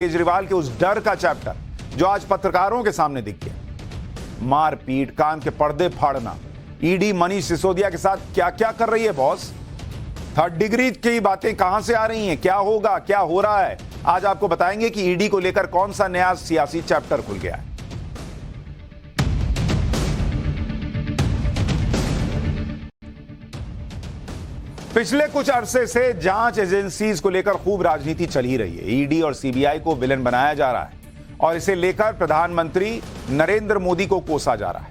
केजरीवाल के उस डर का चैप्टर जो आज पत्रकारों के सामने दिख गया। मारपीट, कान के पर्दे फाड़ना, ईडी मनीष सिसोदिया के साथ क्या क्या कर रही है बॉस। थर्ड डिग्री की बातें कहां से आ रही हैं, क्या होगा, क्या हो रहा है, आज आपको बताएंगे कि ईडी को लेकर कौन सा नया सियासी चैप्टर खुल गया है। पिछले कुछ अरसे से जांच एजेंसीज को लेकर खूब राजनीति चल ही रही है। ईडी और सीबीआई को विलन बनाया जा रहा है और इसे लेकर प्रधानमंत्री नरेंद्र मोदी को कोसा जा रहा है।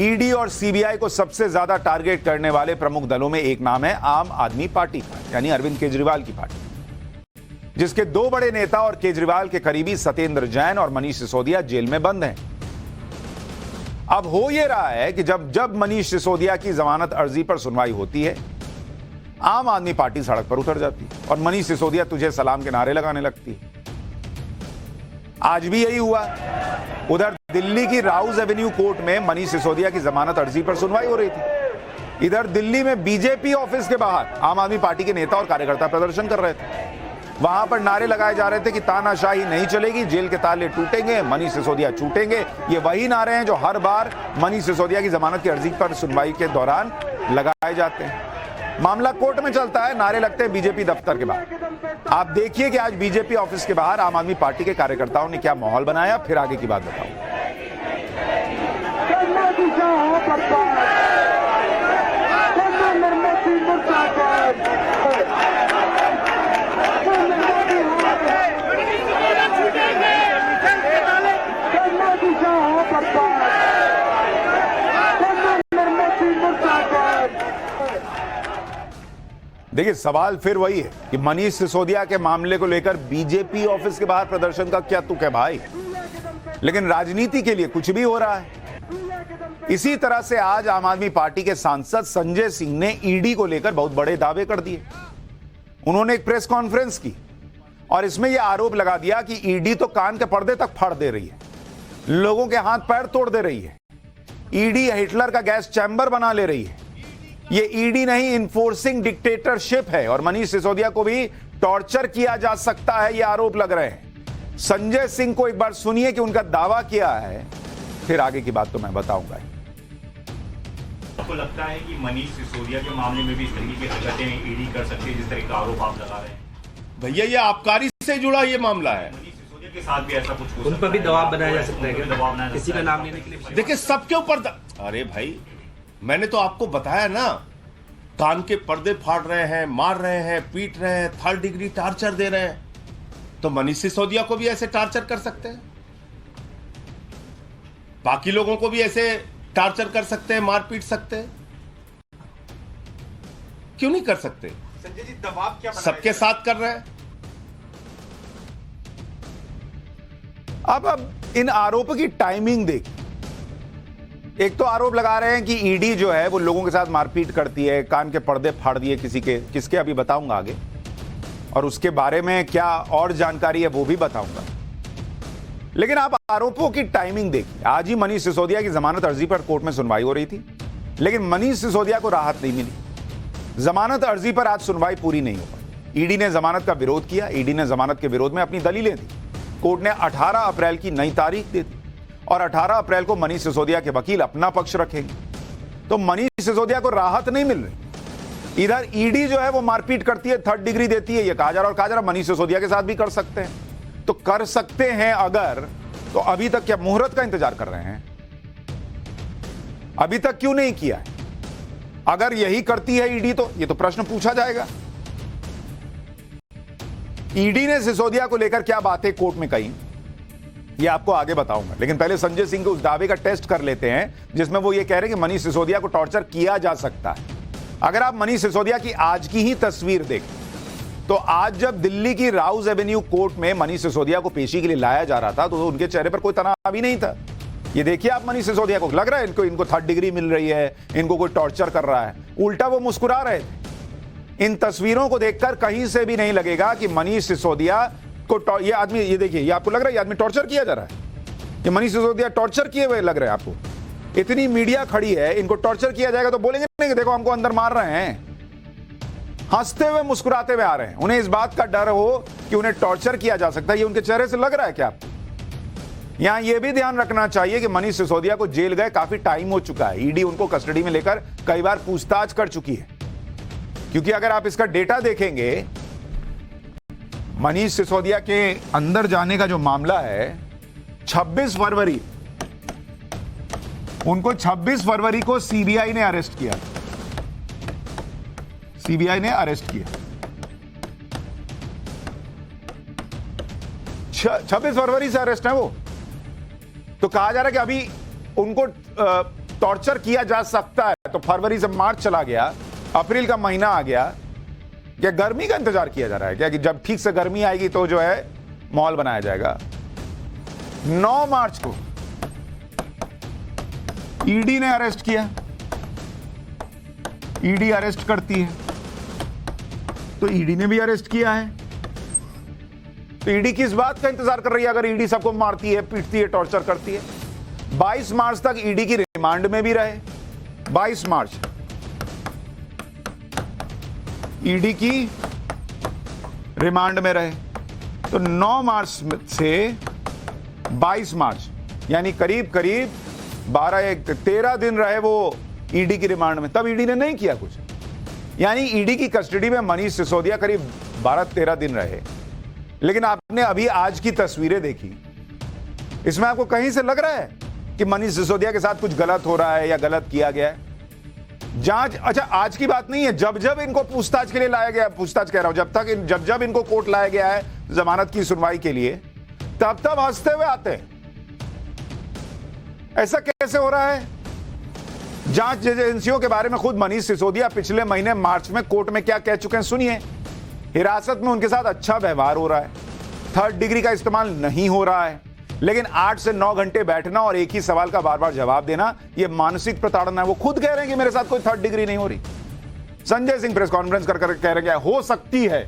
ईडी और सीबीआई को सबसे ज्यादा टारगेट करने वाले प्रमुख दलों में एक नाम है आम आदमी पार्टी का, यानी अरविंद केजरीवाल की पार्टी, जिसके दो बड़े नेता और केजरीवाल के करीबी सत्येंद्र जैन और मनीष सिसोदिया जेल में बंद हैं। अब हो यह रहा है कि जब मनीष सिसोदिया की जमानत अर्जी पर सुनवाई होती है, आम आदमी पार्टी सड़क पर उतर जाती है और मनीष सिसोदिया तुझे सलाम के नारे लगाने लगती है। आज भी यही हुआ। उधर दिल्ली की राउज एवेन्यू कोर्ट में मनीष सिसोदिया की जमानत अर्जी पर सुनवाई हो रही थी। इधर दिल्ली में बीजेपी ऑफिस के बाहर आम आदमी पार्टी के नेता और कार्यकर्ता प्रदर्शन कर रहे थे। वहां पर नारे लगाए जा रहे थे कि तानाशाही नहीं चलेगी, जेल के ताले टूटेंगे, मनीष सिसोदिया छूटेंगे। ये वही नारे हैं जो हर बार मनीष सिसोदिया की जमानत की अर्जी पर सुनवाई के दौरान लगाए जाते हैं। मामला कोर्ट में चलता है, नारे लगते हैं बीजेपी दफ्तर के बाहर। आप देखिए कि आज बीजेपी ऑफिस के बाहर आम आदमी पार्टी के कार्यकर्ताओं ने क्या माहौल बनाया, फिर आगे की बात बताऊं। देखिए, सवाल फिर वही है कि मनीष सिसोदिया के मामले को लेकर बीजेपी ऑफिस के बाहर प्रदर्शन का क्या तुक है भाई। लेकिन राजनीति के लिए कुछ भी हो रहा है। इसी तरह से आज आम आदमी पार्टी के सांसद संजय सिंह ने ईडी को लेकर बहुत बड़े दावे कर दिए। उन्होंने एक प्रेस कॉन्फ्रेंस की और इसमें यह आरोप लगा दिया कि ईडी तो कान के पर्दे तक फाड़ दे रही है, लोगों के हाथ पैर तोड़ दे रही है, ईडी हिटलर का गैस चैंबर बना ले रही है। ये ईडी नहीं, इन्फोर्सिंग डिक्टेटरशिप है और मनीष सिसोदिया को भी टॉर्चर किया जा सकता है, ये आरोप लग रहे हैं। संजय सिंह को एक बार सुनिए कि उनका दावा क्या है, फिर आगे की बात तो मैं बताऊंगा। आपको लगता है कि मनीष सिसोदिया के मामले में भी इस तरीके की हरकतें ईडी कर सकती है जिस तरह का आरोप आप लगा रहे हैं? भैया, ये आबकारी से जुड़ा ये मामला है। मनीष सिसोदिया के साथ भी ऐसा कुछ उन पर भी दबाव बनाया जा सकता है, किसी का नाम लेने के लिए। देखिए, सबके ऊपर अरे भाई, मैंने तो आपको बताया ना, कान के पर्दे फाड़ रहे हैं, मार रहे हैं, पीट रहे हैं, थर्ड डिग्री टार्चर दे रहे हैं, तो मनीष सिसोदिया को भी ऐसे टार्चर कर सकते हैं, बाकी लोगों को भी ऐसे टार्चर कर सकते हैं, मार पीट सकते हैं, क्यों नहीं कर सकते? संजय जी, दबाव क्या सबके साथ कर रहे हैं। अब इन आरोपों की टाइमिंग देखिए। एक तो आरोप लगा रहे हैं कि ईडी जो है वो लोगों के साथ मारपीट करती है, कान के पर्दे फाड़ दिए किसके अभी बताऊंगा आगे, और उसके बारे में क्या और जानकारी है वो भी बताऊंगा। लेकिन आप आरोपों की टाइमिंग देखिए। आज ही मनीष सिसोदिया की जमानत अर्जी पर कोर्ट में सुनवाई हो रही थी, लेकिन मनीष सिसोदिया को राहत नहीं मिली। जमानत अर्जी पर आज सुनवाई पूरी नहीं हो पाई। ईडी ने जमानत का विरोध किया। ईडी ने जमानत के विरोध में अपनी दलीलें दी। कोर्ट ने 18 अप्रैल की नई तारीख दे दी और 18 अप्रैल को मनीष सिसोदिया के वकील अपना पक्ष रखेंगे। तो मनीष सिसोदिया को राहत नहीं मिल रही। इधर ईडी जो है वो मारपीट करती है, थर्ड डिग्री देती है, ये कहा जा रहा, और कहा जा रहा मनीष सिसोदिया के साथ भी कर सकते हैं। तो कर सकते हैं अगर, तो अभी तक क्या मुहूर्त का इंतजार कर रहे हैं? अभी तक क्यों नहीं किया है? अगर यही करती है ईडी तो ये तो प्रश्न पूछा जाएगा। ईडी ने सिसोदिया को लेकर क्या बातें कोर्ट में कही, ये आपको आगे बताऊंगा। लेकिन पहले संजय सिंह के उस दावे का टेस्ट कर लेते हैं जिसमें वो ये कह रहे हैं कि मनीष सिसोदिया को टॉर्चर किया जा सकता है। अगर आप मनीष सिसोदिया की आज की ही तस्वीर देखें तो आज जब दिल्ली की राउज एवेन्यू कोर्ट में मनीष सिसोदिया को पेशी के लिए लाया जा रहा था तो उनके चेहरे पर कोई तनाव ही नहीं था। ये देखिए आप मनीष सिसोदिया को, लग रहा है इनको थर्ड डिग्री मिल रही है, इनको कोई टॉर्चर कर रहा है, उल्टा वो मुस्कुरा रहे थे। इन तस्वीरों को देखकर कहीं से भी नहीं लगेगा कि मनीष सिसोदिया को ये आदमी, ये देखिए, ये आपको लग रहा है ये आदमी टॉर्चर किया जा रहा है, ये मनीष सिसोदिया टॉर्चर किए हुए लग रहे हैं आपको? इतनी मीडिया खड़ी है, इनको टॉर्चर किया जाएगा तो बोलेंगे नहीं कि देखो हमको अंदर मार रहे हैं, हंसते हुए मुस्कुराते हुए आ रहे हैं। उन्हें इस बात का डर हो कि उन्हें टॉर्चर किया जा सकता है, ये उनके चेहरे से लग रहा है क्या आपको? यहां यह भी ध्यान रखना चाहिए कि मनीष सिसोदिया को जेल गए काफी टाइम हो चुका है। ईडी उनको कस्टडी में लेकर कई बार पूछताछ कर चुकी है, क्योंकि अगर आप इसका डेटा देखेंगे, मनीष सिसोदिया के अंदर जाने का जो मामला है, 26 फरवरी उनको 26 फरवरी को सीबीआई ने अरेस्ट किया। सीबीआई ने अरेस्ट किया 26 फरवरी से अरेस्ट है वो। तो कहा जा रहा है कि अभी उनको टॉर्चर किया जा सकता है। तो फरवरी से मार्च चला गया, अप्रैल का महीना आ गया, क्या गर्मी का इंतजार किया जा रहा है क्या कि जब ठीक से गर्मी आएगी तो जो है माहौल बनाया जाएगा? 9 मार्च को ईडी ने अरेस्ट किया। ईडी अरेस्ट करती है तो ईडी ने भी अरेस्ट किया है। तो ईडी किस बात का इंतजार कर रही है अगर ईडी सबको मारती है, पीटती है, टॉर्चर करती है? 22 मार्च तक ईडी की रिमांड में भी रहे। 22 मार्च ईडी की रिमांड में रहे। तो 9 मार्च से 22 मार्च यानी करीब करीब 13 दिन रहे वो ईडी की रिमांड में। तब ईडी ने नहीं किया कुछ, यानी ईडी की कस्टडी में मनीष सिसोदिया करीब 12-13 दिन रहे। लेकिन आपने अभी आज की तस्वीरें देखी, इसमें आपको कहीं से लग रहा है कि मनीष सिसोदिया के साथ कुछ गलत हो रहा है या गलत किया गया है? जांच, अच्छा आज की बात नहीं है, जब जब इनको पूछताछ के लिए लाया गया, पूछताछ कह रहा हूं, जब जब इनको कोर्ट लाया गया है जमानत की सुनवाई के लिए, तब तब हंसते हुए आते हैं। ऐसा कैसे हो रहा है? जांच एजेंसियों के बारे में खुद मनीष सिसोदिया पिछले महीने मार्च में कोर्ट में क्या कह चुके हैं सुनिए। हिरासत में उनके साथ अच्छा व्यवहार हो रहा है, 3rd डिग्री का इस्तेमाल नहीं हो रहा है, लेकिन 8 से 9 घंटे बैठना और एक ही सवाल का बार बार जवाब देना, यह मानसिक प्रताड़ना है। वो खुद कह रहे हैं कि मेरे साथ कोई 3rd डिग्री नहीं हो रही। संजय सिंह प्रेस कॉन्फ्रेंस कर कह रहे हैं हो सकती है।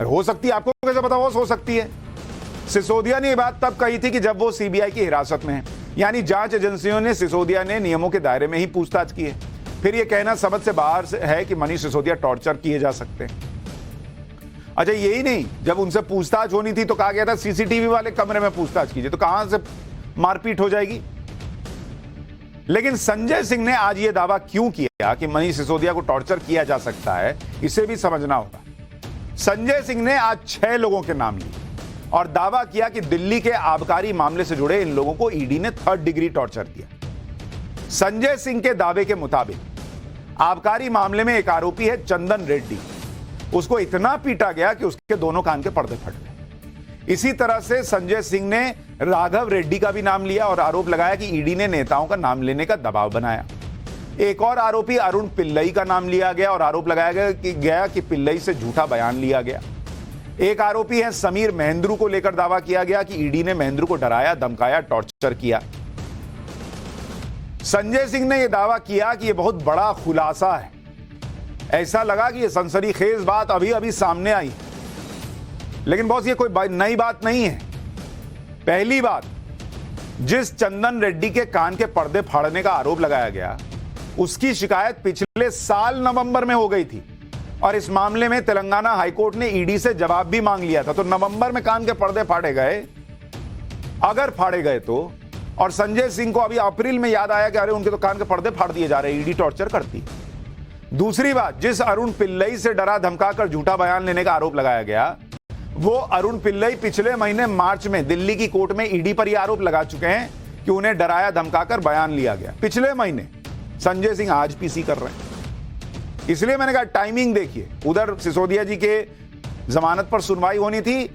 हो सकती है, आपको कैसे पता हो सकती है? सिसोदिया ने यह बात तब कही थी कि जब वो सीबीआई की हिरासत में है, यानी जांच एजेंसियों ने सिसोदिया ने नियमों के दायरे में ही पूछताछ की है। फिर यह कहना समझ से बाहर है कि मनीष सिसोदिया टॉर्चर किए जा सकते हैं। अच्छा यही नहीं, जब उनसे पूछताछ होनी थी तो कहा गया था सीसीटीवी वाले कमरे में पूछताछ कीजिए, तो कहां से मारपीट हो जाएगी? लेकिन संजय सिंह ने आज यह दावा क्यों किया कि मनीष सिसोदिया को टॉर्चर किया जा सकता है, इसे भी समझना होगा। संजय सिंह ने आज 6 लोगों के नाम लिए और दावा किया कि दिल्ली के आबकारी मामले से जुड़े इन लोगों को ईडी ने 3rd डिग्री टॉर्चर किया। संजय सिंह के दावे के मुताबिक आबकारी मामले में एक आरोपी है चंदन रेड्डी, उसको इतना पीटा गया कि उसके दोनों कान के पर्दे फट गए। इसी तरह से संजय सिंह ने राघव रेड्डी का भी नाम लिया और आरोप लगाया कि ईडी ने नेताओं का नाम लेने का दबाव बनाया। एक और आरोपी अरुण पिल्लई का नाम लिया गया और आरोप लगाया गया कि पिल्लई से झूठा बयान लिया गया। एक आरोपी है समीर महेंद्रू को लेकर दावा किया गया कि ईडी ने महेंद्रू को डराया, धमकाया, टॉर्चर किया। संजय सिंह ने यह दावा किया कि यह बहुत बड़ा खुलासा है। ऐसा लगा कि यह सनसनीखेज बात अभी अभी सामने आई, लेकिन बॉस ये कोई नई बात नहीं है। पहली बात, जिस चंदन रेड्डी के कान के पर्दे फाड़ने का आरोप लगाया गया, उसकी शिकायत पिछले साल नवंबर में हो गई थी और इस मामले में तेलंगाना हाईकोर्ट ने ईडी से जवाब भी मांग लिया था। तो नवंबर में कान के पर्दे फाड़े गए, अगर फाड़े गए तो, और संजय सिंह को अभी अप्रैल में याद आया कि अरे उनके तो कान के पर्दे फाड़ दिए जा रहे हैं, ईडी टॉर्चर करती है। दूसरी बात, जिस अरुण पिल्लई से डरा धमकाकर झूठा बयान लेने का आरोप लगाया गया, वो अरुण पिल्लई पिछले महीने मार्च में दिल्ली की कोर्ट में ईडी पर यह आरोप लगा चुके हैं कि उन्हें डराया धमकाकर बयान लिया गया पिछले महीने। संजय सिंह आज पीसी कर रहे हैं। इसलिए मैंने कहा टाइमिंग देखिए, उधर सिसोदिया जी के जमानत पर सुनवाई होनी थी,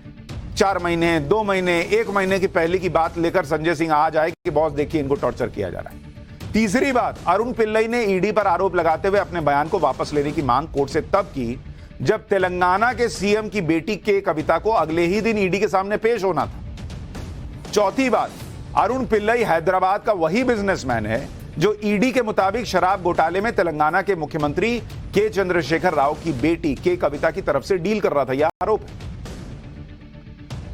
4 महीने, 2 महीने, 1 महीने की पहले की बात लेकर संजय सिंह आज आए कि बॉस देखिए इनको टॉर्चर किया जा रहा है। तीसरी बात, अरुण पिल्लई ने ईडी पर आरोप लगाते हुए अपने बयान को वापस लेने की मांग कोर्ट से तब की जब तेलंगाना के सीएम की बेटी के कविता को अगले ही दिन ईडी के सामने पेश होना था। चौथी बात, अरुण पिल्लई हैदराबाद का वही बिजनेसमैन है जो ईडी के मुताबिक शराब घोटाले में तेलंगाना के मुख्यमंत्री के चंद्रशेखर राव की बेटी के कविता की तरफ से डील कर रहा था, यह आरोप है।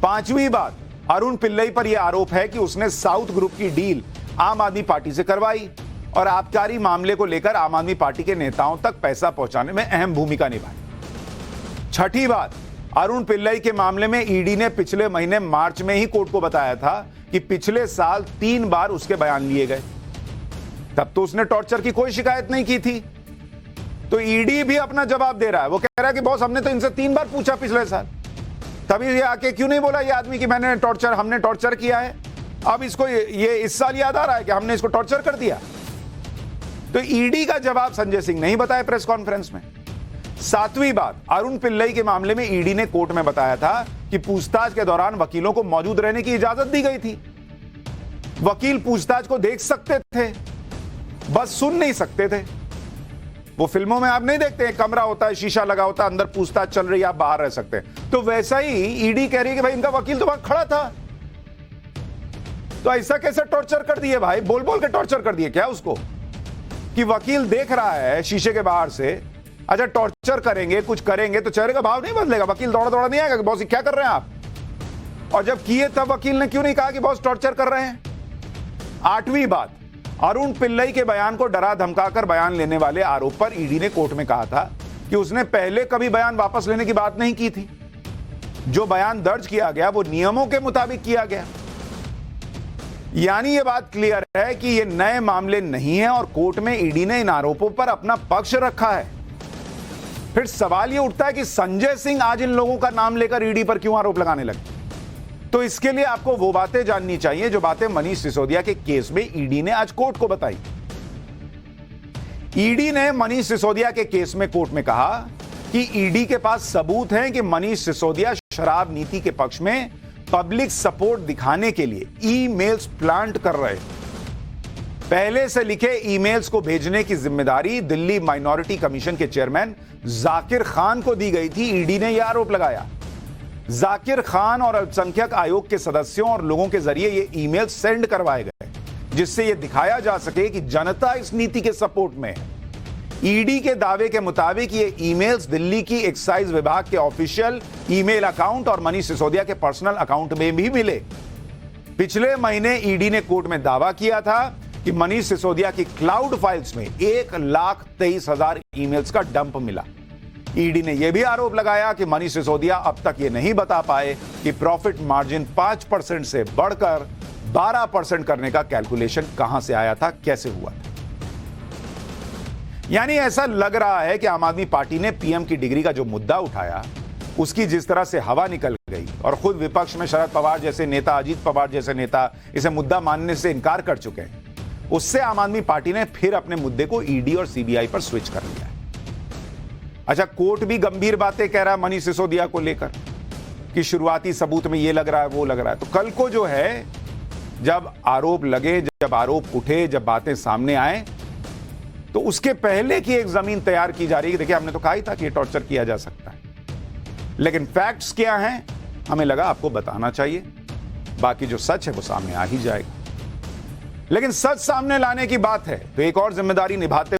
पांचवी बात, अरुण पिल्लई पर यह आरोप है कि उसने साउथ ग्रुप की डील आम आदमी पार्टी से करवाई और आबकारी मामले को लेकर आम आदमी पार्टी के नेताओं तक पैसा पहुंचाने में अहम भूमिका निभाई। छठी बात, अरुण पिल्लई के मामले में ईडी ने पिछले महीने मार्च में ही कोर्ट को बताया था कि पिछले साल 3 बार उसके बयान लिए गए। तब तो उसने टॉर्चर की कोई शिकायत नहीं की थी। तो ईडी भी अपना जवाब दे रहा है। वो कह रहा है कि बॉस हमने तो इनसे 3 बार पूछा पिछले साल, तभी ये आके क्यों नहीं बोला ये आदमी कि हमने टॉर्चर किया है। अब इसको ये इस साल याद आ रहा है कि हमने इसको टॉर्चर कर दिया। तो ईडी का जवाब संजय सिंह नहीं बताया प्रेस कॉन्फ्रेंस में। 7वीं बात, अरुण पिल्लई के मामले में ईडी ने कोर्ट में बताया था कि पूछताछ के दौरान वकीलों को मौजूद रहने की इजाजत दी गई थी। वकील पूछताछ को देख सकते थे, बस सुन नहीं सकते थे। वो फिल्मों में आप नहीं देखते, कमरा होता है, शीशा लगा होता है, अंदर पूछताछ चल रही है, आप बाहर रह सकते हैं। तो वैसा ही ईडी कह रही है कि भाई इनका वकील तो वहां खड़ा था। तो ऐसा कैसे टॉर्चर कर दिए भाई? बोल बोल के टॉर्चर कर दिए क्या उसको? कि वकील देख रहा है शीशे के बाहर से। अच्छा, टॉर्चर करेंगे, कुछ करेंगे तो चेहरे का भाव नहीं बदलेगा। वकील दौड़ा दौड़ा नहीं आएगा कि बॉस क्या कर रहे हैं आप? और जब किए तब वकील ने क्यों नहीं कहा कि बॉस टॉर्चर कर रहे हैं? 8वीं बात, अरुण पिल्लई के बयान को डरा धमकाकर बयान लेने वाले आरोप पर ईडी ने कोर्ट में कहा था कि उसने पहले कभी बयान वापस लेने की बात नहीं की थी। जो बयान दर्ज किया गया वो नियमों के मुताबिक किया गया। यानी यह बात क्लियर है कि ये नए मामले नहीं है और कोर्ट में ईडी ने इन आरोपों पर अपना पक्ष रखा है। फिर सवाल यह उठता है कि संजय सिंह आज इन लोगों का नाम लेकर ईडी पर क्यों आरोप लगाने लगे? तो इसके लिए आपको वो बातें जाननी चाहिए जो बातें मनीष सिसोदिया के केस में ईडी ने आज कोर्ट को बताई। ईडी ने मनीष सिसोदिया के केस में कोर्ट में कहा कि ईडी के पास सबूत हैं कि मनीष सिसोदिया शराब नीति के पक्ष में पब्लिक सपोर्ट दिखाने के लिए ईमेल्स प्लांट कर रहे। पहले से लिखे ईमेल्स को भेजने की जिम्मेदारी दिल्ली माइनॉरिटी कमीशन के चेयरमैन जाकिर खान को दी गई थी। ईडी ने यह आरोप लगाया। जाकिर खान और अल्पसंख्यक आयोग के सदस्यों और लोगों के जरिए ये ईमेल सेंड करवाए गए, जिससे यह दिखाया जा सके कि जनता इस नीति के सपोर्ट में है। ईडी के दावे के मुताबिक ये ईमेल्स दिल्ली की एक्साइज विभाग के ऑफिशियल ईमेल अकाउंट और मनीष सिसोदिया के पर्सनल अकाउंट में भी मिले। पिछले महीने ईडी ने कोर्ट में दावा किया था कि मनीष सिसोदिया की क्लाउड फाइल्स में 1,23,000 ईमेल्स का डंप मिला। ईडी ने यह भी आरोप लगाया कि मनीष सिसोदिया अब तक यह नहीं बता पाए कि प्रॉफिट मार्जिन 5% से बढ़कर 12% करने का कैलकुलेशन कहां से आया था, कैसे हुआ था। यानी ऐसा लग रहा है कि आम आदमी पार्टी ने पीएम की डिग्री का जो मुद्दा उठाया, उसकी जिस तरह से हवा निकल गई और खुद विपक्ष में शरद पवार जैसे नेता, अजीत पवार जैसे नेता इसे मुद्दा मानने से इनकार कर चुके हैं, उससे आम आदमी पार्टी ने फिर अपने मुद्दे को ईडी और सीबीआई पर स्विच कर लिया है। अच्छा, कोर्ट भी गंभीर बातें कह रहा है मनीष सिसोदिया को लेकर कि शुरुआती सबूत में ये लग रहा है, वो लग रहा है। तो कल को जो है, जब आरोप लगे, जब आरोप उठे, जब बातें सामने आए, तो उसके पहले की एक जमीन तैयार की जा रही है। देखिए, हमने तो कहा ही था कि ये टॉर्चर किया जा सकता है, लेकिन फैक्ट्स क्या हैं हमें लगा आपको बताना चाहिए। बाकी जो सच है वो सामने आ ही जाएगा। लेकिन सच सामने लाने की बात है तो एक और जिम्मेदारी निभाते